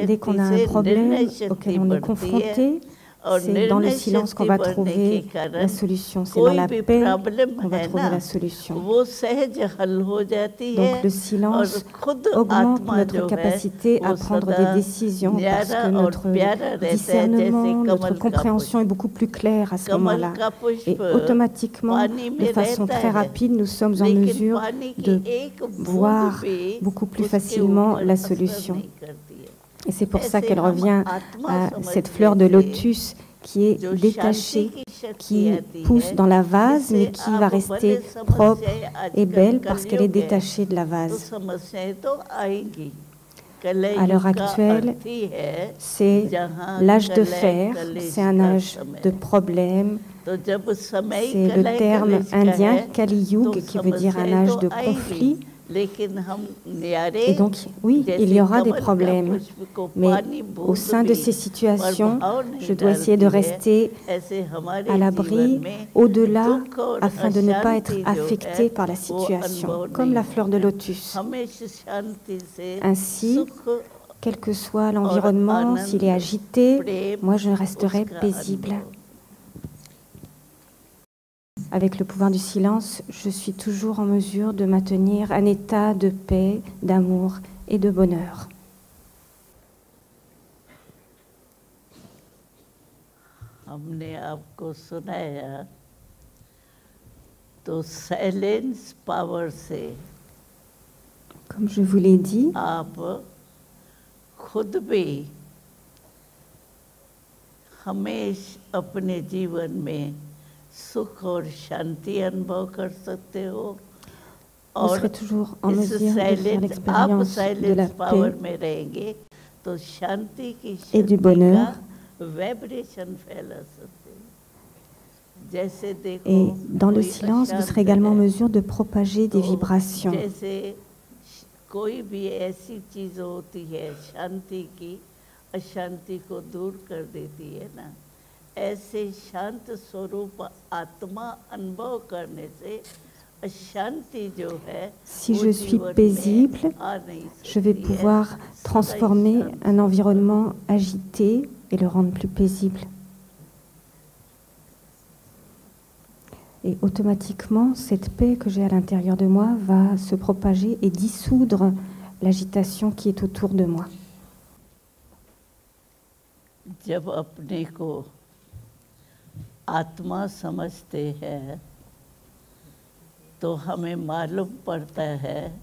Dès qu'on a un problème auquel on est confronté, c'est dans le silence qu'on va trouver la solution. C'est dans la paix qu'on va trouver la solution. Donc le silence augmente notre capacité à prendre des décisions parce que notre discernement, notre compréhension est beaucoup plus claire à ce moment-là. Et automatiquement, de façon très rapide, nous sommes en mesure de voir beaucoup plus facilement la solution. Et c'est pour ça qu'elle revient à cette fleur de lotus qui est détachée, qui pousse dans la vase, mais qui va rester propre et belle parce qu'elle est détachée de la vase. À l'heure actuelle, c'est l'âge de fer, c'est un âge de problèmes. C'est le terme indien Kali Yuga qui veut dire un âge de conflit. Et donc, oui, il y aura des problèmes, mais au sein de ces situations, je dois essayer de rester à l'abri, au-delà, afin de ne pas être affecté par la situation, comme la fleur de lotus. Ainsi, quel que soit l'environnement, s'il est agité, moi je resterai paisible. Avec le pouvoir du silence, je suis toujours en mesure de maintenir un état de paix, d'amour et de bonheur. Comme je vous l'ai dit, vous serez toujours en mesure de faire l'expérience de la paix et du bonheur. Et dans le silence, vous serez également en mesure de propager des vibrations. Si je suis paisible, je vais pouvoir transformer un environnement agité et le rendre plus paisible. Et automatiquement, cette paix que j'ai à l'intérieur de moi va se propager et dissoudre l'agitation qui est autour de moi.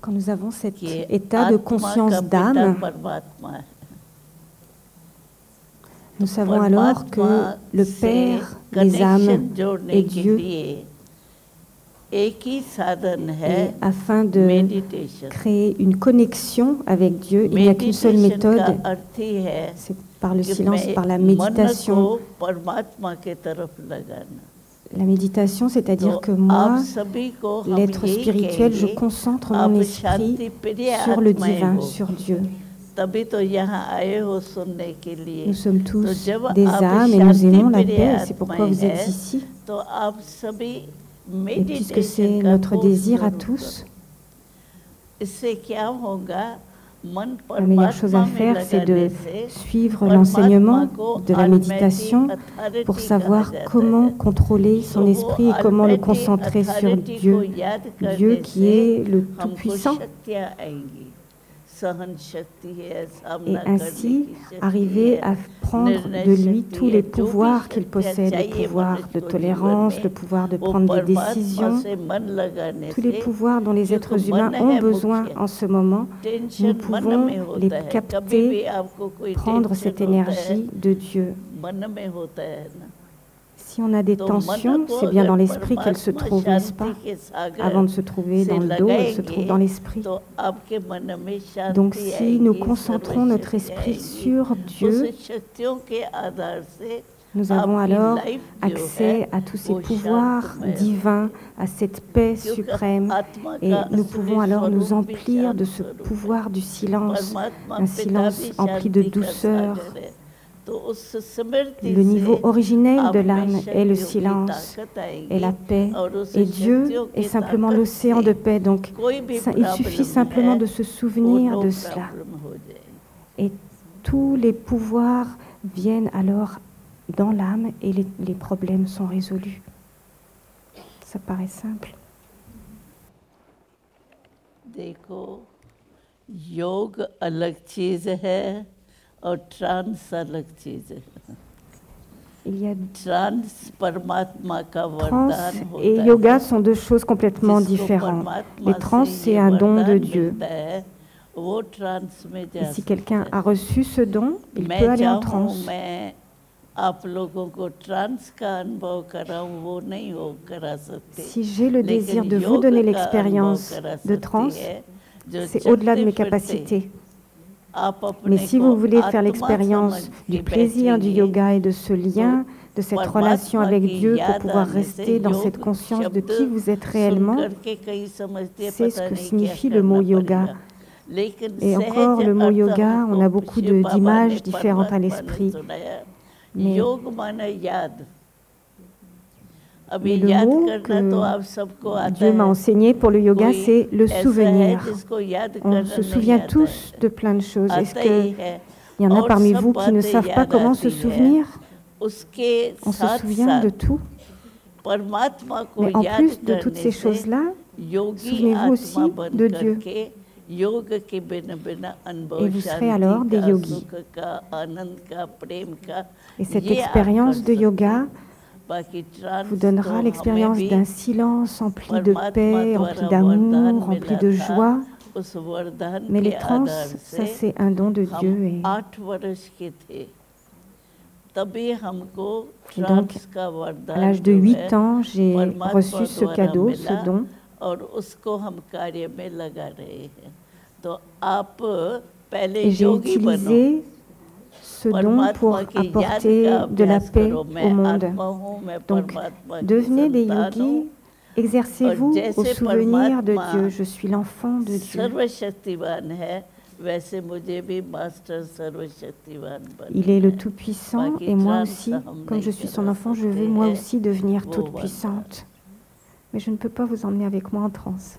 Quand nous avons cet état de conscience d'âme, nous savons alors que le Père des âmes est Dieu. Et afin de créer une connexion avec Dieu, il n'y a qu'une seule méthode, c'est par le silence, par la méditation. La méditation, c'est-à-dire que moi, l'être spirituel, je concentre mon esprit sur le divin, sur Dieu. Nous sommes tous des âmes et nous aimons la paix, c'est pourquoi vous êtes ici. Et puisque c'est notre désir à tous, la meilleure chose à faire, c'est de suivre l'enseignement de la méditation pour savoir comment contrôler son esprit et comment le concentrer sur Dieu, Dieu qui est le Tout-Puissant. Et ainsi arriver à prendre de lui tous les pouvoirs qu'il possède, le pouvoir de tolérance, le pouvoir de prendre des décisions, tous les pouvoirs dont les êtres humains ont besoin en ce moment, nous pouvons les capter, prendre cette énergie de Dieu. Si on a des tensions, c'est bien dans l'esprit qu'elles se trouvent, n'est-ce pas? Avant de se trouver dans le dos, elles se trouvent dans l'esprit. Donc si nous concentrons notre esprit sur Dieu, nous avons alors accès à tous ces pouvoirs divins, à cette paix suprême, et nous pouvons alors nous emplir de ce pouvoir du silence, un silence empli de douceur. Le niveau originel de l'âme est le silence et la paix. Et Dieu est simplement l'océan de paix. Donc, il suffit simplement de se souvenir de cela. Et tous les pouvoirs viennent alors dans l'âme et les problèmes sont résolus. Ça paraît simple. देखो, योग अलग चीज है और ट्रांस अलग चीज है. Il y a trans et yoga sont deux choses complètement différentes. Les trans, c'est un don de Dieu. Et si quelqu'un a reçu ce don, il peut aller en transe. Si j'ai le désir de vous donner l'expérience de transe, c'est au-delà de mes capacités. Mais si vous voulez faire l'expérience du plaisir du yoga et de ce lien, de cette relation avec Dieu pour pouvoir rester dans cette conscience de qui vous êtes réellement, c'est ce que signifie le mot yoga. Et encore, le mot yoga, on a beaucoup d'images différentes à l'esprit. Mais le mot que Dieu m'a enseigné pour le yoga, c'est le souvenir. On se souvient tous de plein de choses. Est-ce qu'il y en a parmi vous qui ne savent pas comment se souvenir? On se souvient de tout. Mais en plus de toutes ces choses-là, souvenez-vous aussi de Dieu. Et vous serez alors des yogis. Et cette expérience de yoga vous donnera l'expérience d'un silence empli de paix, empli d'amour, empli de joie. Mais les trans, ça c'est un don de Dieu. Et donc, à l'âge de 8 ans, j'ai reçu ce cadeau, ce don. Et j'ai utilisé ce don pour apporter de la paix au monde. Donc, devenez des yogis, exercez-vous au souvenir de Dieu. Je suis l'enfant de Dieu. Il est le Tout-Puissant et moi aussi, comme je suis son enfant, je veux moi aussi devenir toute puissante. Mais je ne peux pas vous emmener avec moi en transe.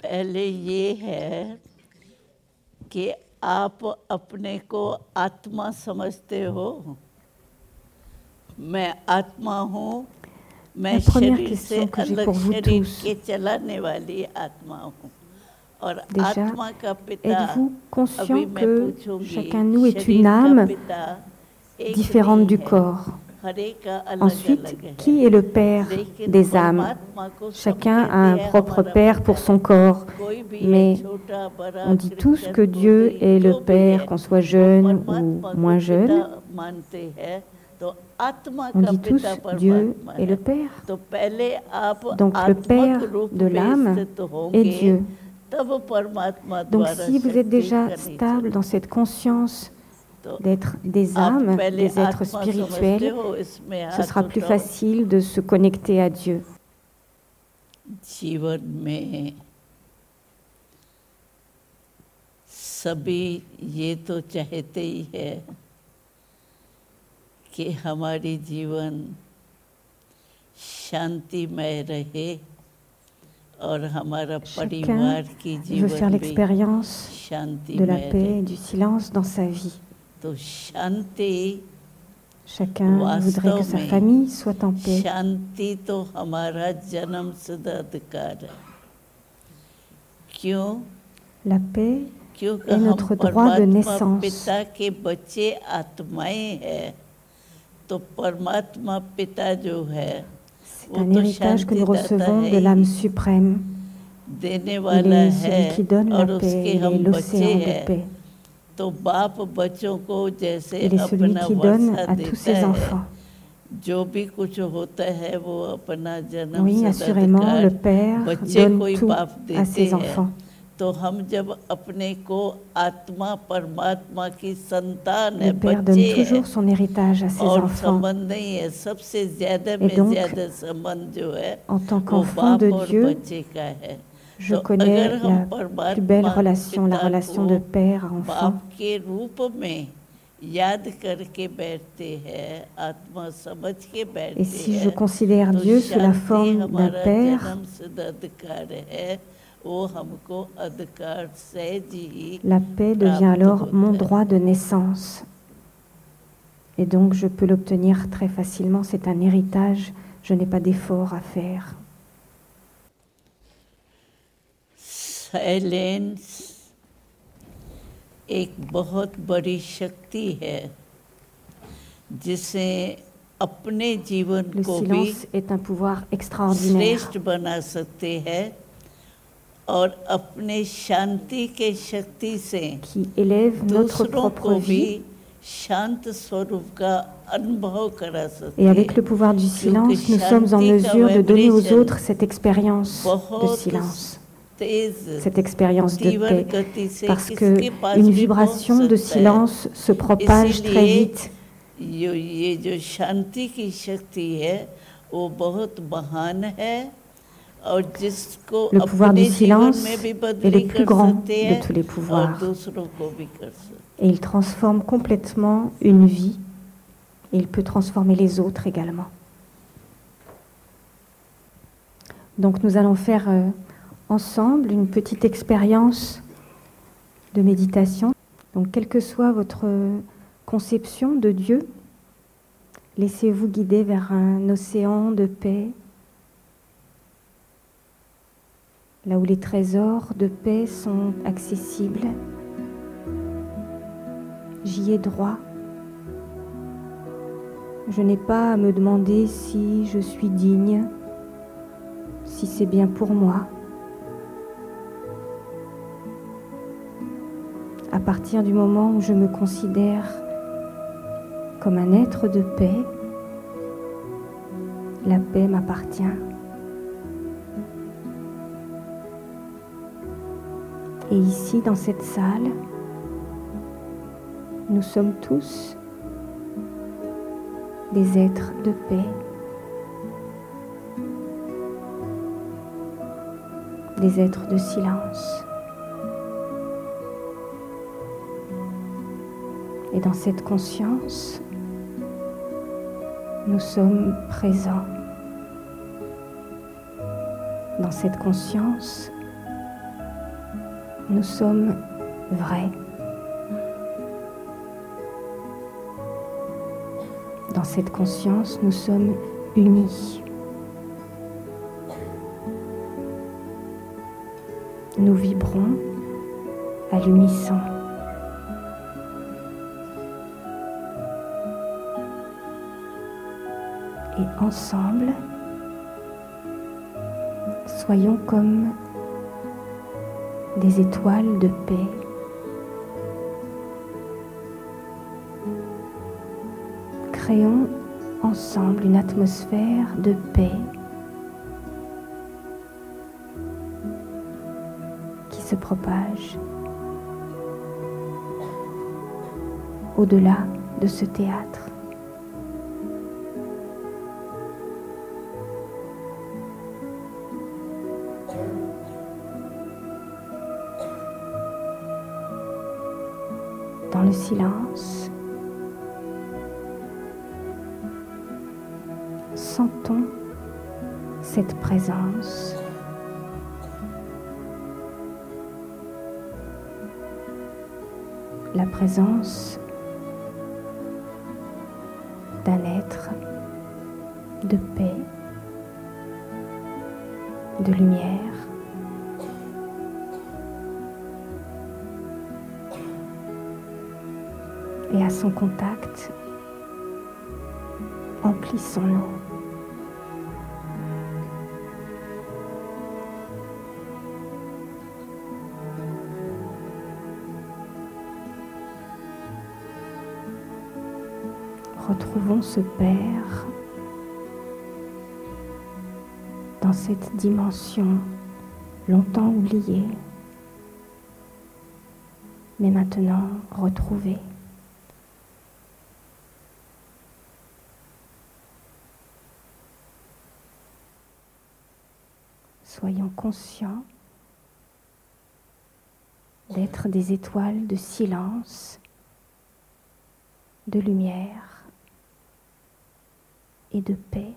पहले ये है कि आप अपने को आत्मा समझते हो. मैं आत्मा हूँ. मैं शरीर से अलग शरीर के चलाने वाली आत्मा हूँ. और आत्मा का पिता, êtes-vous conscient que chacun de nous est une âme différente du corps? Ensuite, qui est le père des âmes? Chacun a un propre père pour son corps, mais on dit tous que Dieu est le père, qu'on soit jeune ou moins jeune. On dit tous Dieu est le père. Donc le père de l'âme est Dieu. Donc si vous êtes déjà stable dans cette conscience d'être des âmes, des êtres spirituels, ce sera plus facile de se connecter à Dieu. जीवन में सभी ये तो चाहते ही है कि हमारी जीवन शांतिमय रहे और हमारा परिवार की जीवन veut faire l'expérience de la paix et du silence dans sa vie. तो शांति Chacun voudrait que sa famille soit en paix. शांति तो हमारा जन्म सिद्ध अधिकार है. क्यों? La paix est notre droit de naissance. पिता के बच्चे आत्माएं हैं, तो परमात्मा पिता जो है, c'est un héritage que nous recevons de l'âme suprême. देने Il वाला est celui qui donne la paix, il est l'océan de paix. तो बाप बच्चों को जैसे Il est celui अपना qui donne वर्षा à tous ses देता है, enfants. जो भी कुछ होता है वो अपना जन्म Oui, assurément, le Père बच्चे donne को ही tout बाप à देते ses हैं. enfants. तो हम जब अपने को आत्मा परमात्मा की संतान है, Le Père बच्चे donne toujours son héritage à ses और enfants. संबंध नहीं है, सबसे ज्यादा Et में donc, ज्यादा संबंध जो है En tant वो qu'enfant बाप de और Dieu, बच्चे का है. je तो connais अगर हम la plus belle परमात्मा relation, la पिता relation को de père à enfant. बाप के रूप में याद करके बैठते हैं, आत्मा समझ के बैठते Et si हैं, je considère तो Dieu sous la शांति forme d'un हमारा père, जन्म सिद्ध अधिकार है La paix devient alors mon droit de naissance. Et donc je peux l'obtenir très facilement. C'est un héritage. Je n'ai pas d'effort à faire. Silence एक बहुत बड़ी शक्ति है जिसे अपने जीवन को भी श्रेष्ठ बना सकते हैं और अपने शांति के शक्ति से दूसरों को भी शांत स्वरूप का अनुभव करा सकते हैं। Et avec le pouvoir du silence, nous sommes en mesure de donner aux autres cette expérience de silence. Cette expérience de paix, parce qu'une vibration de silence se propage très vite. Le pouvoir du silence est le plus grand de tous les pouvoirs. Et il transforme complètement une vie, et il peut transformer les autres également. Donc nous allons faire ensemble une petite expérience de méditation. Donc, quelle que soit votre conception de Dieu, laissez-vous guider vers un océan de paix, là où les trésors de paix sont accessibles. J'y ai droit. Je n'ai pas à me demander si je suis digne, si c'est bien pour moi. À partir du moment où je me considère comme un être de paix, la paix m'appartient. Et ici, dans cette salle, nous sommes tous des êtres de paix, des êtres de silence. Et dans cette conscience, nous sommes présents. Dans cette conscience, nous sommes vrais. Dans cette conscience, nous sommes unis. Nous vibrons à l'unisson. Et ensemble, soyons comme des étoiles de paix. Créons ensemble une atmosphère de paix qui se propage au-delà de ce théâtre. Dans le silence, sentons cette présence. La présence d'un être de paix, de lumière. Et à son contact, emplissons-nous. Retrouvons ce Père dans cette dimension longtemps oubliée, mais maintenant retrouvée. Soyons conscients d'être des étoiles de silence, de lumière et de paix.